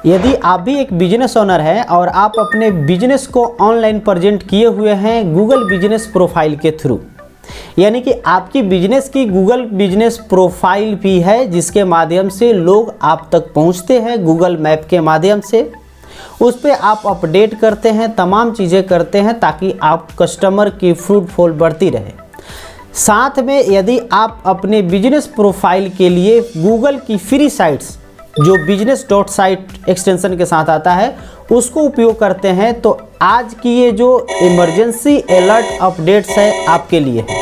यदि आप भी एक बिजनेस ओनर हैं और आप अपने बिजनेस को ऑनलाइन प्रेजेंट किए हुए हैं गूगल बिजनेस प्रोफाइल के थ्रू, यानी कि आपकी बिजनेस की गूगल बिजनेस प्रोफाइल भी है जिसके माध्यम से लोग आप तक पहुंचते हैं गूगल मैप के माध्यम से। उस पर आप अपडेट करते हैं, तमाम चीज़ें करते हैं ताकि आप कस्टमर की फुटफॉल बढ़ती रहे। साथ में यदि आप अपने बिजनेस प्रोफाइल के लिए गूगल की फ्री साइट्स जो business.site एक्सटेंशन के साथ आता है उसको उपयोग करते हैं, तो आज की ये जो इमरजेंसी अलर्ट अपडेट्स है आपके लिए है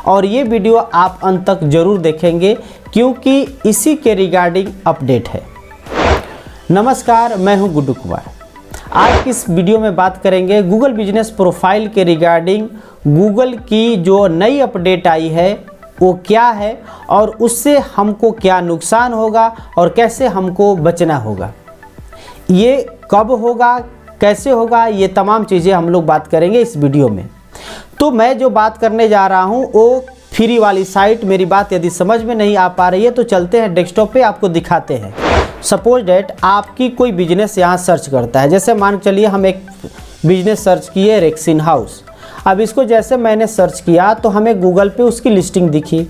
और ये वीडियो आप अंत तक ज़रूर देखेंगे क्योंकि इसी के रिगार्डिंग अपडेट है। नमस्कार, मैं हूं गुड्डू कुमार। आज की इस वीडियो में बात करेंगे गूगल बिजनेस प्रोफाइल के रिगार्डिंग गूगल की जो नई अपडेट आई है वो क्या है और उससे हमको क्या नुकसान होगा और कैसे हमको बचना होगा, ये कब होगा, कैसे होगा, ये तमाम चीज़ें हम लोग बात करेंगे इस वीडियो में। तो मैं जो बात करने जा रहा हूँ वो फ्री वाली साइट। मेरी बात यदि समझ में नहीं आ पा रही है तो चलते हैं डेस्कटॉप पे, आपको दिखाते हैं। सपोज डैट आपकी कोई बिजनेस यहाँ सर्च करता है, जैसे मान के चलिए हम एक बिजनेस सर्च किए रेक्सिन हाउस। अब इसको जैसे मैंने सर्च किया तो हमें गूगल पे उसकी लिस्टिंग दिखी।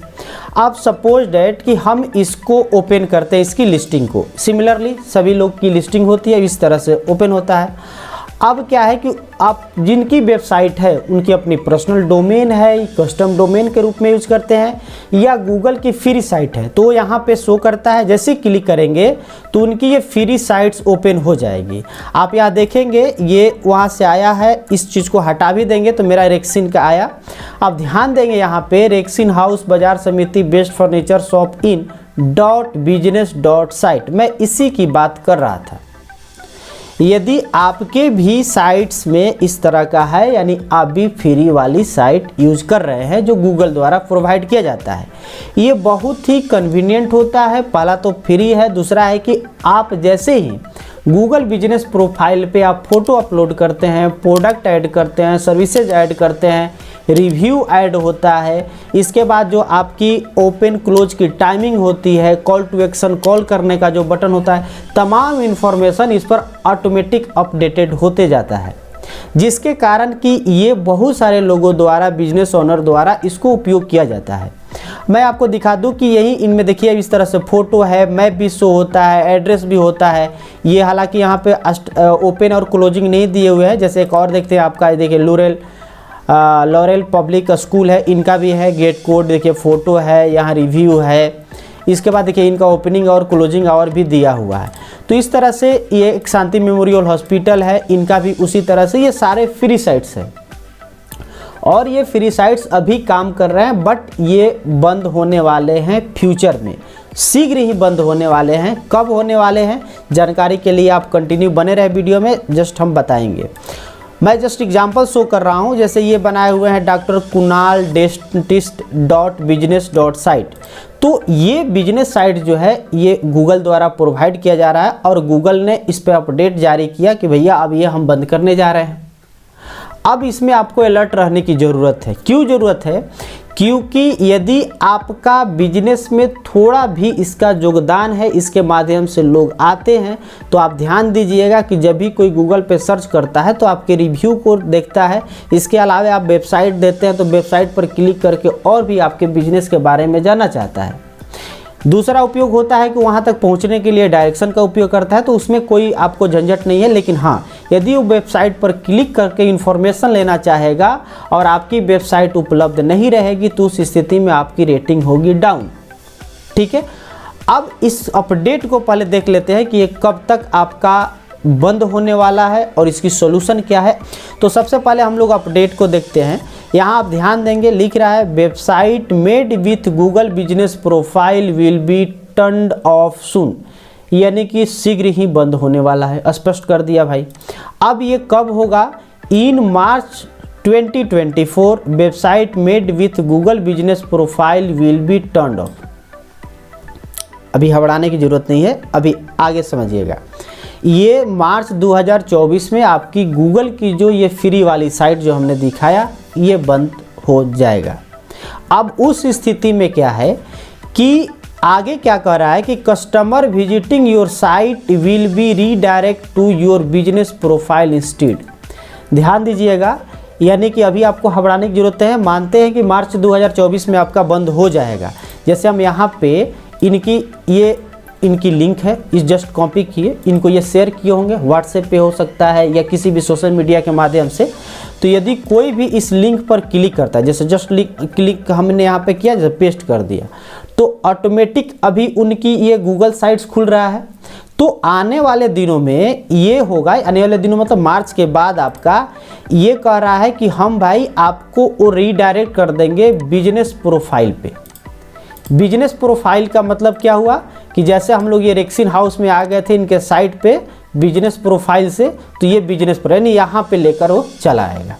अब सपोज डैट कि हम इसको ओपन करते हैं, इसकी लिस्टिंग को। सिमिलरली सभी लोग की लिस्टिंग होती है, इस तरह से ओपन होता है। अब क्या है कि आप जिनकी वेबसाइट है उनकी अपनी पर्सनल डोमेन है, कस्टम डोमेन के रूप में यूज करते हैं या गूगल की फ्री साइट है तो यहाँ पे शो करता है। जैसे क्लिक करेंगे तो उनकी ये फ्री साइट्स ओपन हो जाएगी। आप यहाँ देखेंगे ये वहाँ से आया है, इस चीज़ को हटा भी देंगे तो मेरा रेक्सिन का आया। आप ध्यान देंगे यहाँ पे रेक्सिन हाउस बाजार समिति best furniture shop in .business.site, मैं इसी की बात कर रहा था। यदि आपके भी साइट्स में इस तरह का है, यानी आप भी फ्री वाली साइट यूज कर रहे हैं जो गूगल द्वारा प्रोवाइड किया जाता है, ये बहुत ही कन्वीनियंट होता है। पहला तो फ्री है, दूसरा है कि आप जैसे ही गूगल बिजनेस प्रोफाइल पे आप फोटो अपलोड करते हैं, प्रोडक्ट ऐड करते हैं, सर्विसेज ऐड करते हैं, रिव्यू ऐड होता है, इसके बाद जो आपकी ओपन क्लोज की टाइमिंग होती है, कॉल टू एक्शन कॉल करने का जो बटन होता है, तमाम इन्फॉर्मेशन इस पर ऑटोमेटिक अपडेटेड होते जाता है, जिसके कारण कि ये बहुत सारे लोगों द्वारा, बिजनेस ओनर द्वारा इसको उपयोग किया जाता है। मैं आपको दिखा दूं कि यही इनमें देखिए इस तरह से फ़ोटो है, मैप भी शो होता है, एड्रेस भी होता है। ये हालांकि यहाँ पे ओपन और क्लोजिंग नहीं दिए हुए हैं। जैसे एक और देखते हैं, आपका देखिए लॉरेल पब्लिक स्कूल है, इनका भी है गेट कोड, देखिए फ़ोटो है, यहाँ रिव्यू है। इसके बाद देखिए इनका ओपनिंग और क्लोजिंग आवर भी दिया हुआ है। तो इस तरह से ये एक शांति मेमोरियल हॉस्पिटल है, इनका भी उसी तरह से। ये सारे फ्री साइट्स हैं और ये फ्री साइट्स अभी काम कर रहे हैं, बट ये बंद होने वाले हैं फ्यूचर में, शीघ्र ही बंद होने वाले हैं। कब होने वाले हैं जानकारी के लिए आप कंटिन्यू बने रहे वीडियो में, जस्ट हम बताएंगे। मैं जस्ट एग्जांपल शो कर रहा हूं। जैसे ये बनाए हुए हैं डॉक्टर कुणाल डेंटिस्ट .business.site, तो ये बिजनेस साइट जो है ये गूगल द्वारा प्रोवाइड किया जा रहा है और गूगल ने इस पर अपडेट जारी किया कि भैया अब ये हम बंद करने जा रहे हैं। अब इसमें आपको अलर्ट रहने की ज़रूरत है। क्यों ज़रूरत है? क्योंकि यदि आपका बिजनेस में थोड़ा भी इसका योगदान है, इसके माध्यम से लोग आते हैं, तो आप ध्यान दीजिएगा कि जब भी कोई गूगल पे सर्च करता है तो आपके रिव्यू को देखता है। इसके अलावा आप वेबसाइट देते हैं तो वेबसाइट पर क्लिक करके और भी आपके बिजनेस के बारे में जानना चाहता है। दूसरा उपयोग होता है कि वहाँ तक पहुँचने के लिए डायरेक्शन का उपयोग करता है, तो उसमें कोई आपको झंझट नहीं है। लेकिन हाँ, यदि वो वेबसाइट पर क्लिक करके इन्फॉर्मेशन लेना चाहेगा और आपकी वेबसाइट उपलब्ध नहीं रहेगी तो उस स्थिति में आपकी रेटिंग होगी डाउन। ठीक है, अब इस अपडेट को पहले देख लेते हैं कि ये कब तक आपका बंद होने वाला है और इसकी सॉल्यूशन क्या है। तो सबसे पहले हम लोग अपडेट को देखते हैं। यहाँ आप ध्यान देंगे, लिख रहा है website made with Google business profile will be turned off soon, यानी कि शीघ्र ही बंद होने वाला है। स्पष्ट कर दिया भाई। अब ये कब होगा? इन मार्च 2024 website made with Google business profile will be turned of. अभी घबराने की जरूरत नहीं है, अभी आगे समझिएगा। ये मार्च 2024 में आपकी गूगल की जो ये फ्री वाली साइट जो हमने दिखाया ये बंद हो जाएगा। अब उस स्थिति में क्या है कि आगे क्या कह रहा है कि customer visiting your site will be redirect to your business profile instead. ध्यान दीजिएगा, यानी कि अभी आपको घबराने की जरूरत है। मानते हैं कि मार्च 2024 में आपका बंद हो जाएगा। जैसे हम यहाँ पे इनकी लिंक है, इस जस्ट कॉपी किए, इनको ये शेयर किए होंगे, व्हाट्सएप पे हो सकता है या किसी भी सोशल मीडिया के माध्यम से। तो यदि कोई भी इस लिंक पर क्लिक करता है, जैसे जस्ट क्लिक हमने यहाँ पे किया, जैसे पेस्ट कर दिया, तो ऑटोमेटिक अभी उनकी ये गूगल साइट्स खुल रहा है। तो आने वाले दिनों में ये होगा, आने वाले दिनों मतलब मार्च के बाद आपका ये कह रहा है कि हम भाई आपको वो रीडायरेक्ट कर देंगे बिजनेस प्रोफाइल पे। बिजनेस प्रोफाइल का मतलब क्या हुआ कि जैसे हम लोग ये रेक्सिन हाउस में आ गए थे इनके साइट पे बिजनेस प्रोफाइल से, तो ये बिजनेस प्रोफाइल यहाँ पे लेकर वो चला आएगा।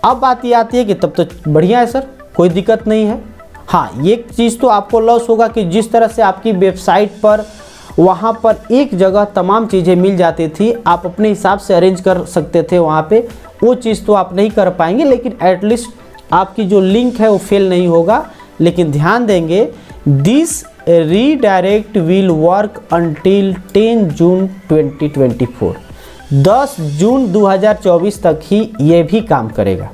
अब बात ये आती है कि तब तो बढ़िया है सर, कोई दिक्कत नहीं है। हाँ, ये चीज़ तो आपको लॉस होगा कि जिस तरह से आपकी वेबसाइट पर वहाँ पर एक जगह तमाम चीज़ें मिल जाती थी, आप अपने हिसाब से अरेंज कर सकते थे वहाँ पे, वो चीज़ तो आप नहीं कर पाएंगे, लेकिन एटलीस्ट आपकी जो लिंक है वो फेल नहीं होगा। लेकिन ध्यान देंगे, this redirect will work until 10 जून 2024। 10 जून 2024 तक ही ये भी काम करेगा।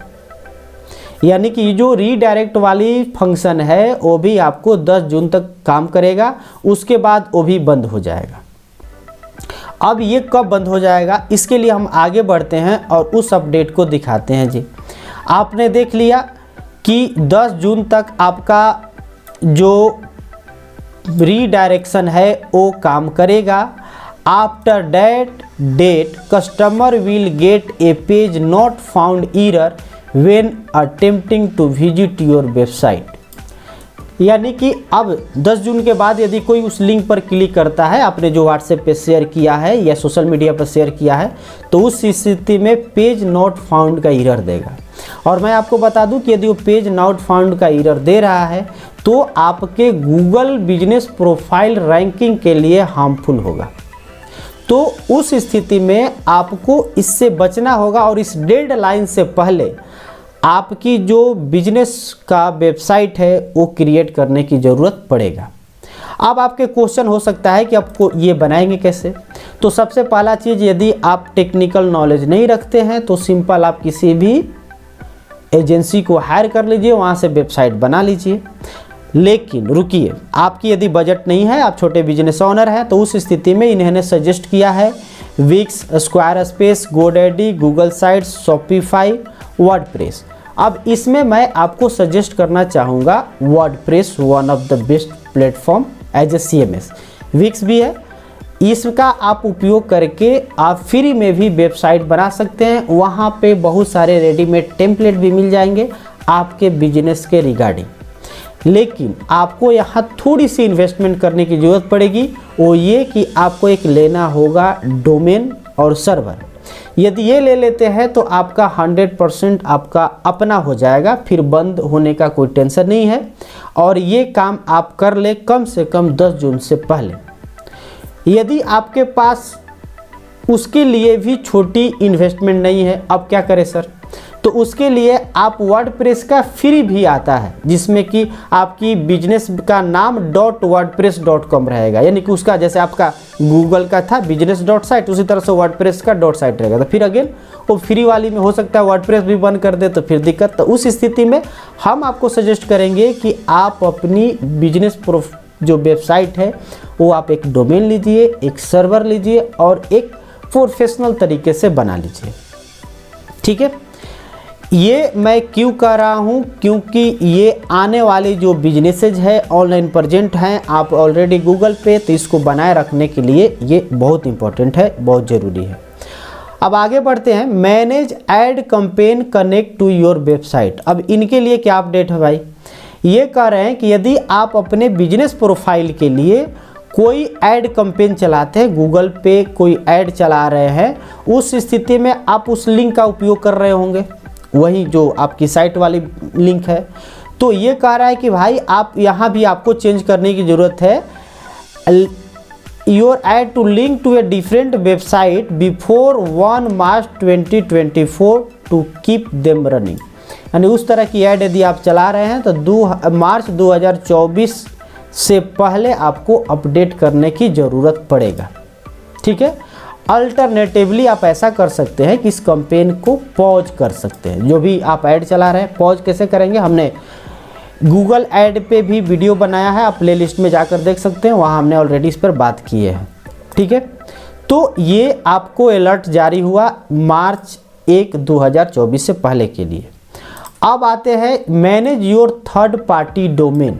यानी कि जो रीडायरेक्ट वाली फंक्शन है वो भी आपको 10 जून तक काम करेगा, उसके बाद वो भी बंद हो जाएगा। अब ये कब बंद हो जाएगा, इसके लिए हम आगे बढ़ते हैं और उस अपडेट को दिखाते हैं। जी, आपने देख लिया कि 10 जून तक आपका जो रीडायरेक्शन है वो काम करेगा। After that date customer will get a page not found error when attempting to visit your website. यानी कि अब 10 जून के बाद यदि कोई उस लिंक पर क्लिक करता है, आपने जो व्हाट्सएप पे शेयर किया है या सोशल मीडिया पर शेयर किया है, तो उस स्थिति में पेज नॉट फाउंड का एरर देगा। और मैं आपको बता दूं कि यदि वो पेज नॉट फाउंड का एरर दे रहा है तो आपके गूगल बिजनेस प्रोफाइल रैंकिंग के लिए हार्मफुल होगा। तो उस स्थिति में आपको इससे बचना होगा और इस डेडलाइन से पहले आपकी जो बिजनेस का वेबसाइट है वो क्रिएट करने की ज़रूरत पड़ेगा। अब आपके क्वेश्चन हो सकता है कि आपको ये बनाएंगे कैसे। तो सबसे पहला चीज़, यदि आप टेक्निकल नॉलेज नहीं रखते हैं तो सिंपल आप किसी भी एजेंसी को हायर कर लीजिए, वहाँ से वेबसाइट बना लीजिए। लेकिन रुकिए, आपकी यदि बजट नहीं है, आप छोटे बिजनेस ओनर हैं, तो उस स्थिति में इन्होंने सजेस्ट किया है Wix, Squarespace, GoDaddy, Google Sites, Shopify, WordPress. अब इसमें मैं आपको सजेस्ट करना चाहूँगा WordPress, one of the best platform as a CMS। Wix भी है, इसका आप उपयोग करके आप फ्री में भी वेबसाइट बना सकते हैं। वहाँ पे बहुत सारे रेडीमेड टेम्पलेट भी मिल जाएंगे आपके बिजनेस के रिगार्डिंग। लेकिन आपको यहाँ थोड़ी सी इन्वेस्टमेंट करने की ज़रूरत पड़ेगी, वो ये कि आपको एक लेना होगा डोमेन और सर्वर। यदि ये ले लेते हैं तो आपका 100% आपका अपना हो जाएगा, फिर बंद होने का कोई टेंशन नहीं है। और ये काम आप कर ले कम से कम 10 जून से पहले। यदि आपके पास उसके लिए भी छोटी इन्वेस्टमेंट नहीं है, अब क्या करें सर, तो उसके लिए आप वर्डप्रेस का फ्री भी आता है, जिसमें कि आपकी बिजनेस का नाम .wordpress.com रहेगा। यानी कि उसका जैसे आपका गूगल का था business.site, उसी तरह से वर्डप्रेस का .site रहेगा। तो फिर अगेन वो फ्री वाली में हो सकता है वर्डप्रेस भी बंद कर दे तो फिर दिक्कत। तो उस स्थिति में हम आपको सजेस्ट करेंगे कि आप अपनी बिजनेस जो वेबसाइट है वो आप एक डोमेन लीजिए, एक सर्वर लीजिए और एक प्रोफेशनल तरीके से बना लीजिए। ठीक है, ये मैं क्यों कह रहा हूँ, क्योंकि ये आने वाली जो बिजनेसेज है ऑनलाइन प्रेजेंट हैं आप ऑलरेडी गूगल पे, तो इसको बनाए रखने के लिए ये बहुत इंपॉर्टेंट है, बहुत ज़रूरी है। अब आगे बढ़ते हैं, manage ad campaign connect to your website. अब इनके लिए क्या अपडेट है भाई, ये कह रहे हैं कि यदि आप अपने बिजनेस प्रोफाइल के लिए कोई ऐड कैंपेन चलाते हैं, गूगल पे कोई ऐड चला रहे हैं, उस स्थिति में आप उस लिंक का उपयोग कर रहे होंगे, वही जो आपकी साइट वाली लिंक है। तो ये कह रहा है कि भाई आप यहाँ भी आपको चेंज करने की ज़रूरत है। Your ad to link to a different website before 1 March 2024 to keep them running. यानी उस तरह की ऐड यदि आप चला रहे हैं तो मार्च 2024 से पहले आपको अपडेट करने की ज़रूरत पड़ेगा। ठीक है, अल्टरनेटिवली आप ऐसा कर सकते हैं कि इस कैंपेन को पॉज कर सकते हैं। जो भी आप ऐड चला रहे हैं पॉज कैसे करेंगे, हमने गूगल ऐड पे भी वीडियो बनाया है, आप प्लेलिस्ट में जाकर देख सकते हैं, वहाँ हमने ऑलरेडी इस पर बात की है। ठीक है, तो ये आपको अलर्ट जारी हुआ मार्च 1, 2024 से पहले के लिए। अब आते हैं manage your third party domain.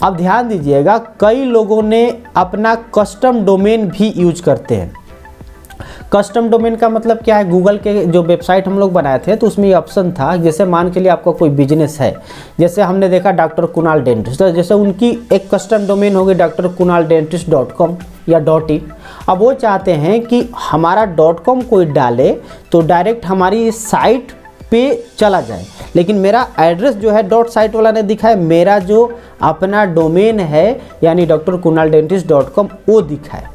अब ध्यान दीजिएगा, कई लोगों ने अपना कस्टम डोमेन भी यूज करते हैं। कस्टम डोमेन का मतलब क्या है, गूगल के जो वेबसाइट हम लोग बनाए थे तो उसमें ये ऑप्शन था, जैसे मान के लिए आपका कोई बिजनेस है, जैसे हमने देखा डॉक्टर कुणाल डेंटिस्ट, तो जैसे उनकी एक कस्टम डोमेन होगी drkunaldentist.com या .in। अब वो चाहते हैं कि हमारा .com कोई डाले तो डायरेक्ट हमारी साइट पे चला जाए, लेकिन मेरा एड्रेस जो है .site वाला ने दिखा है, मेरा जो अपना डोमेन है यानी drkunaldentist.com वो दिखा है।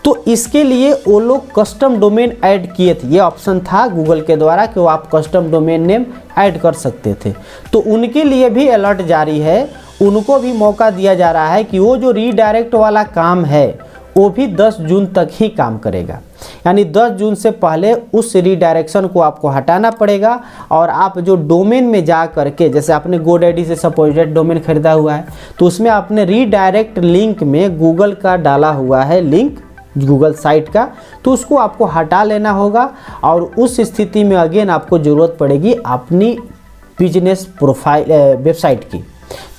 तो इसके लिए वो लोग कस्टम डोमेन ऐड किए थे, ये ऑप्शन था गूगल के द्वारा कि वो आप कस्टम डोमेन नेम ऐड कर सकते थे। तो उनके लिए भी अलर्ट जारी है, उनको भी मौका दिया जा रहा है कि वो जो रीडायरेक्ट वाला काम है वो भी 10 जून तक ही काम करेगा, यानी 10 जून से पहले उस रीडायरेक्शन को आपको हटाना पड़ेगा। और आप जो डोमेन में जा करके, जैसे आपने GoDaddy से सपोजिटेड डोमेन खरीदा हुआ है तो उसमें आपने रीडायरेक्ट लिंक में गूगल का डाला हुआ है लिंक, गूगल साइट का, तो उसको आपको हटा लेना होगा। और उस स्थिति में अगेन आपको ज़रूरत पड़ेगी अपनी बिजनेस प्रोफाइल वेबसाइट की,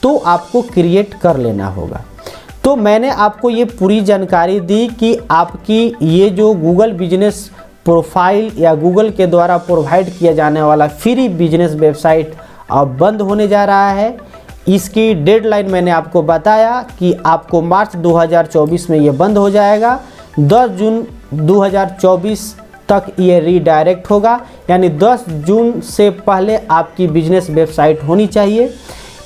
तो आपको क्रिएट कर लेना होगा। तो मैंने आपको ये पूरी जानकारी दी कि आपकी ये जो गूगल बिजनेस प्रोफाइल या गूगल के द्वारा प्रोवाइड किया जाने वाला फ्री बिजनेस वेबसाइट अब बंद होने जा रहा है। इसकी डेडलाइन मैंने आपको बताया कि आपको मार्च 2024 में ये बंद हो जाएगा, 10 जून 2024 तक ये रीडायरेक्ट होगा, यानी 10 जून से पहले आपकी बिजनेस वेबसाइट होनी चाहिए।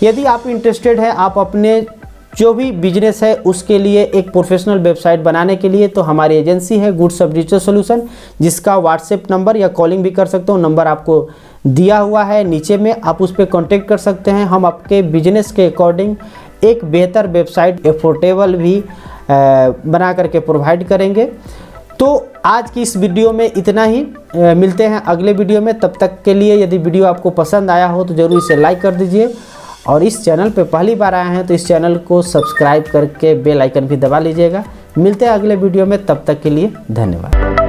यदि आप इंटरेस्टेड हैं, आप अपने जो भी बिजनेस है उसके लिए एक प्रोफेशनल वेबसाइट बनाने के लिए, तो हमारी एजेंसी है गुड सब डिजिटल सॉल्यूशन, जिसका व्हाट्सएप नंबर या कॉलिंग भी कर सकते हो, नंबर आपको दिया हुआ है नीचे में, आप उस पर कॉन्टेक्ट कर सकते हैं। हम आपके बिजनेस के अकॉर्डिंग एक बेहतर वेबसाइट एफोर्डेबल भी बना करके प्रोवाइड करेंगे। तो आज की इस वीडियो में इतना ही, मिलते हैं अगले वीडियो में। तब तक के लिए यदि वीडियो आपको पसंद आया हो तो ज़रूर इसे लाइक कर दीजिए, और इस चैनल पे पहली बार आए हैं तो इस चैनल को सब्सक्राइब करके बेल आइकन भी दबा लीजिएगा। मिलते हैं अगले वीडियो में, तब तक के लिए धन्यवाद।